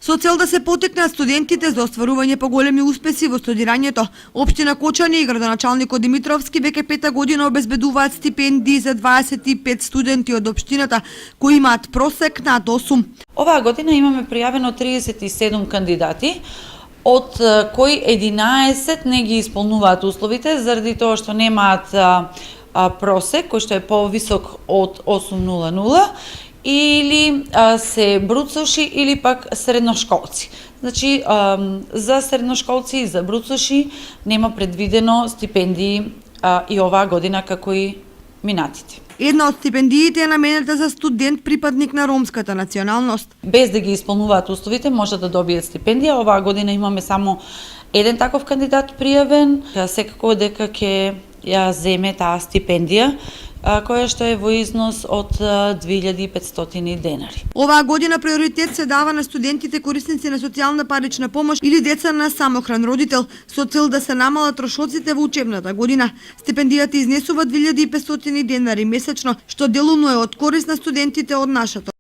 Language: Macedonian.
Со цел да се поттикнат студентите за остварување поголеми успеси во студирањето, општина Кочани и градоначалникот Димитровски веќе 5-та година обезбедуваат стипендии за 25 студенти од општината кои имаат просек над 8. Оваа година имаме пријавено 37 кандидати, од кои 11 не ги исполнуваат условите заради тоа што немаат просек кој што е повисок од 8.00 или се бруцоши или пак средношколци. Значи, за средношколци и за бруцоши нема предвидено стипендии и оваа година како и минатите. Една од стипендиите е наменета за студент припадник на ромската националност. Без да ги исполнуваат условите може да добијат стипендија. Оваа година имаме само еден таков кандидат пријавен. Секако дека ќе ја земе таа стипендија која што е во износ од 2500 денари. Оваа година приоритет се дава на студентите корисници на социјална парична помош или деца на самохран родител со цел да се намалат трошоците во учебната година. Стипендијата изнесува 2500 денари месечно, што делумно е од корис на студентите од нашата